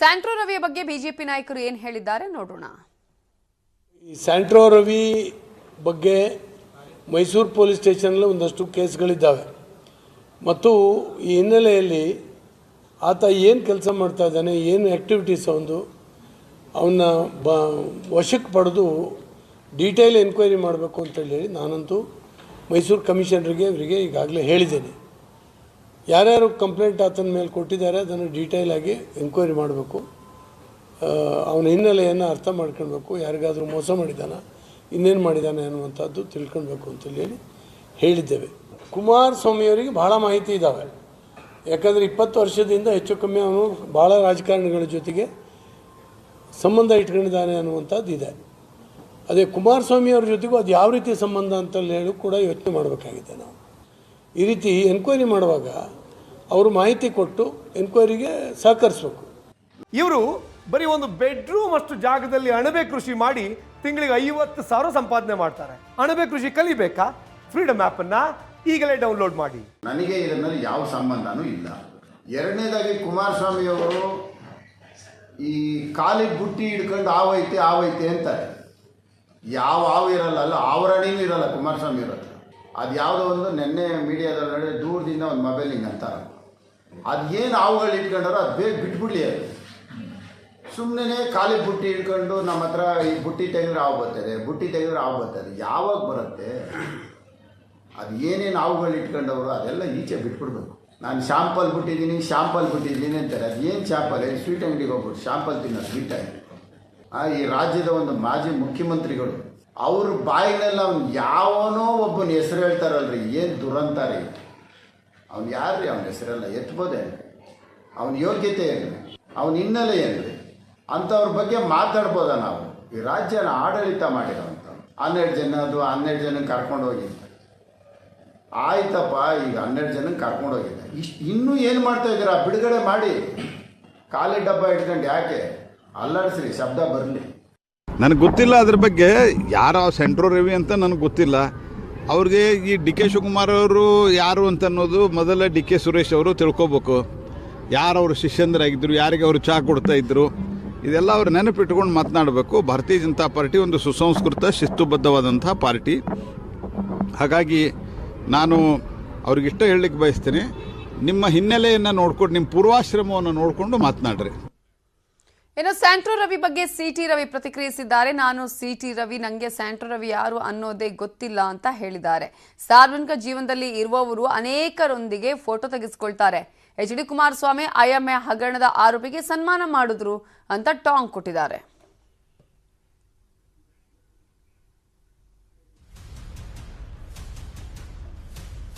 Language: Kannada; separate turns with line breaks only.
ಸ್ಯಾಂಟ್ರೋ ರವಿಯ ಬಗ್ಗೆ ಬಿಜೆಪಿ ನಾಯಕರು ಏನು ಹೇಳಿದ್ದಾರೆ ನೋಡೋಣ.
ಈ ಸ್ಯಾಂಟ್ರೋ ರವಿ ಬಗ್ಗೆ ಮೈಸೂರು ಪೊಲೀಸ್ ಸ್ಟೇಷನಲ್ಲಿ ಒಂದಷ್ಟು ಕೇಸ್ಗಳಿದ್ದಾವೆ ಮತ್ತು ಈ ಹಿನ್ನೆಲೆಯಲ್ಲಿ ಆತ ಏನು ಕೆಲಸ ಮಾಡ್ತಾ ಇದ್ದಾನೆ, ಏನು ಆ್ಯಕ್ಟಿವಿಟೀಸ್ ಅವನ್ನ ವಶಕ್ಕೆ ಪಡೆದು ಡೀಟೇಲ್ ಎನ್ಕ್ವೈರಿ ಮಾಡಬೇಕು ಅಂತೇಳಿ ನಾನಂತೂ ಮೈಸೂರು ಕಮಿಷನರಿಗೆ ಇವರಿಗೆ ಈಗಾಗಲೇ ಹೇಳಿದ್ದೇನೆ. ಯಾರ್ಯಾರು ಕಂಪ್ಲೇಂಟ್ ಆತನ ಮೇಲೆ ಕೊಟ್ಟಿದ್ದಾರೆ ಅದನ್ನು ಡೀಟೇಲಾಗಿ ಎಂಕ್ವೈರಿ ಮಾಡಬೇಕು. ಅವನ ಹಿನ್ನೆಲೆಯನ್ನು ಅರ್ಥ ಮಾಡ್ಕೊಳ್ಬೇಕು. ಯಾರಿಗಾದರೂ ಮೋಸ ಮಾಡಿದ್ದಾನೆ, ಇನ್ನೇನು ಮಾಡಿದ್ದಾನೆ ಅನ್ನುವಂಥದ್ದು ತಿಳ್ಕೊಳ್ಬೇಕು ಅಂತೇಳಿ ಹೇಳಿದ್ದೇವೆ. ಕುಮಾರಸ್ವಾಮಿಯವರಿಗೆ ಭಾಳ ಮಾಹಿತಿ ಇದ್ದಾವೆ. ಯಾಕಂದರೆ 20 ವರ್ಷದಿಂದ ಹೆಚ್ಚು ಕಮ್ಮಿ ಅವನು ಭಾಳ ರಾಜಕಾರಣಿಗಳ ಜೊತೆಗೆ ಸಂಬಂಧ ಇಟ್ಕೊಂಡಿದ್ದಾನೆ ಅನ್ನುವಂಥದ್ದು ಇದೆ. ಅದೇ ಕುಮಾರಸ್ವಾಮಿಯವ್ರ ಜೊತೆಗೂ ಅದು ಯಾವ ರೀತಿ ಸಂಬಂಧ ಅಂತೇಳಿ ಹೇಳಿ ಕೂಡ ಯೋಚನೆ ಮಾಡಬೇಕಾಗಿದೆ. ನಾವು ಈ ರೀತಿ ಎನ್ಕ್ವೈರಿ ಮಾಡುವಾಗ ಅವರು ಮಾಹಿತಿ ಕೊಟ್ಟು ಎನ್ಕ್ವೈರಿಗೆ ಸಹಕರಿಸಬೇಕು.
ಇವರು ಬರೀ ಒಂದು ಬೆಡ್ರೂಮ್ ಅಷ್ಟು ಜಾಗದಲ್ಲಿ ಅಣಬೆ ಕೃಷಿ ಮಾಡಿ ತಿಂಗಳಿಗೆ 50,000 ಸಂಪಾದನೆ ಮಾಡ್ತಾರೆ. ಅಣಬೆ ಕೃಷಿ ಕಲಿಬೇಕಾ? ಫ್ರೀಡಮ್ ಆ್ಯಪನ್ನು ಈಗಲೇ ಡೌನ್ಲೋಡ್ ಮಾಡಿ.
ನನಗೆ ಇದರಲ್ಲಿ ಯಾವ ಸಂಬಂಧನೂ ಇಲ್ಲ. ಎರಡನೇದಾಗಿ ಕುಮಾರಸ್ವಾಮಿಯವರು ಈ ಕಾಲಿಗೆ ಬುಟ್ಟಿ ಹಿಡ್ಕೊಂಡು ಆವೈತೆ ಅಂತಾರೆ. ಯಾವ ಹಾವು ಇರಲ್ಲ, ಅಲ್ಲ ಆವರಣೆಯೂ ಇರಲ್ಲ ಕುಮಾರಸ್ವಾಮಿ ಇರೋದು. ಅದು ಯಾವುದೋ ಒಂದು ನೆನ್ನೆ ಮೀಡಿಯಾದಲ್ಲಿ ನೋಡಿ ದೂರದಿಂದ ಒಂದು ಮೊಬೈಲಿಂಗ್ ಅಂತಾರೆ. ಅದು ಏನು ಹಾವುಗಳು ಇಟ್ಕೊಂಡಾರೋ ಅದು ಬೇಗ ಬಿಟ್ಬಿಡ್ಲಿ. ಅದು ಸುಮ್ಮನೆ ಕಾಲಿಗೆ ಬುಟ್ಟಿ ಹಿಡ್ಕೊಂಡು ನಮ್ಮ ಹತ್ರ ಈ ಬುಟ್ಟಿ ತೆಗೆದ್ರೆ ಹಾವು ಬರ್ತದೆ, ಯಾವಾಗ ಬರುತ್ತೆ? ಅದು ಏನೇನು ಹಾವುಗಳು ಇಟ್ಕೊಂಡವರು ಅದೆಲ್ಲ ಈಚೆ ಬಿಟ್ಬಿಡ್ಬೇಕು. ನಾನು ಶಾಂಪಲ್ ಬಿಟ್ಟಿದ್ದೀನಿ ಅಂತಾರೆ. ಅದು ಏನು ಶಾಂಪಲ್? ಸ್ವೀಟ್ ಅಂಗಡಿಗೆ ಹೋಗ್ಬಿಟ್ಟು ಶಾಂಪಲ್ ತಿನ್ನೋದು ಸ್ವೀಟಾಗಿ. ಈ ರಾಜ್ಯದ ಒಂದು ಮಾಜಿ ಮುಖ್ಯಮಂತ್ರಿಗಳು ಅವ್ರ ಬಾಯಿನೆಲ್ಲ ಅವ್ನು ಯಾವನೋ ಒಬ್ಬನ ಹೆಸರು ಹೇಳ್ತಾರಲ್ರಿ, ಏನು ದುರಂತಾರೆ. ಅವ್ನು ಯಾರ್ರಿ? ಅವನ ಹೆಸರೆಲ್ಲ ಎತ್ಬೋದೇ? ಅವನ ಯೋಗ್ಯತೆ ಏನು, ಅವನ ಹಿನ್ನೆಲೆ ಏನ್ರಿ ಅಂಥವ್ರ ಬಗ್ಗೆ ಮಾತಾಡ್ಬೋದ ನಾವು? ಈ ರಾಜ್ಯನ ಆಡಳಿತ ಮಾಡಿರೋಂಥ 12 ಜನಕ್ಕೆ ಕರ್ಕೊಂಡು ಹೋಗಿದ್ದ. ಆಯ್ತಪ್ಪ, ಈಗ 12 ಜನಕ್ಕೆ ಕರ್ಕೊಂಡು ಹೋಗಿದ್ದ. ಇನ್ನೂ ಏನು ಮಾಡ್ತಾ ಇದ್ದೀರಾ? ಬಿಡುಗಡೆ ಮಾಡಿ. ಖಾಲಿ ಡಬ್ಬ ಇಟ್ಕೊಂಡು ಯಾಕೆ ಅಲ್ಲಾಡಿಸ್ರಿ, ಶಬ್ದ ಬರಲಿ.
ನನಗೆ ಗೊತ್ತಿಲ್ಲ ಅದ್ರ ಬಗ್ಗೆ. ಯಾರು ಸ್ಯಾಂಟ್ರೋ ರವಿ ಅಂತ ನನಗೆ ಗೊತ್ತಿಲ್ಲ. ಅವ್ರಿಗೆ ಈ ಡಿ ಕೆ ಶಿವಕುಮಾರ್ ಅವರು ಯಾರು ಅಂತ ಅನ್ನೋದು ಮೊದಲ ಡಿ ಕೆ ಸುರೇಶ್ ಅವರು ತಿಳ್ಕೊಬೇಕು. ಯಾರು ಅವರು ಶಿಷ್ಯಂದ್ರಾಗಿದ್ದರು, ಯಾರಿಗೆ ಅವರು ಚಹಾ ಕೊಡ್ತಾ ಇದ್ದರು, ಇದೆಲ್ಲ ಅವ್ರು ನೆನಪಿಟ್ಕೊಂಡು ಮಾತನಾಡಬೇಕು. ಭಾರತೀಯ ಜನತಾ ಪಾರ್ಟಿ ಒಂದು ಸುಸಂಸ್ಕೃತ ಶಿಸ್ತುಬದ್ಧವಾದಂಥ ಪಾರ್ಟಿ. ಹಾಗಾಗಿ ನಾನು ಅವ್ರಿಗಿಷ್ಟ ಹೇಳಲಿಕ್ಕೆ ಬಯಸ್ತೇನೆ, ನಿಮ್ಮ ಹಿನ್ನೆಲೆಯನ್ನು ನೋಡ್ಕೊಂಡು, ನಿಮ್ಮ ಪೂರ್ವಾಶ್ರಮವನ್ನು ನೋಡಿಕೊಂಡು ಮಾತನಾಡ್ರಿ.
ಇನ್ನು ಸ್ಯಾಂಟ್ರೋ ರವಿ ಬಗ್ಗೆ ಸಿಟಿ ರವಿ ಪ್ರತಿಕ್ರಿಯಿಸಿದ್ದಾರೆ. ನಾನು ಸಿಟಿ ರವಿ, ನನಗೆ ಸ್ಯಾಂಟ್ರೋ ರವಿ ಯಾರು ಅನ್ನೋದೇ ಗೊತ್ತಿಲ್ಲ ಅಂತ ಹೇಳಿದ್ದಾರೆ. ಸಾರ್ವಜನಿಕ ಜೀವನದಲ್ಲಿ ಇರುವವರು ಅನೇಕರೊಂದಿಗೆ ಫೋಟೋ ತೆಗೆಸಿಕೊಳ್ತಾರೆ. ಎಚ್ ಡಿ ಕುಮಾರಸ್ವಾಮಿ IMA ಹಗರಣದ ಆರೋಪಿಗೆ ಸನ್ಮಾನ ಮಾಡಿದ್ರು ಅಂತ ಟಾಂಗ್ ಕೊಟ್ಟಿದ್ದಾರೆ.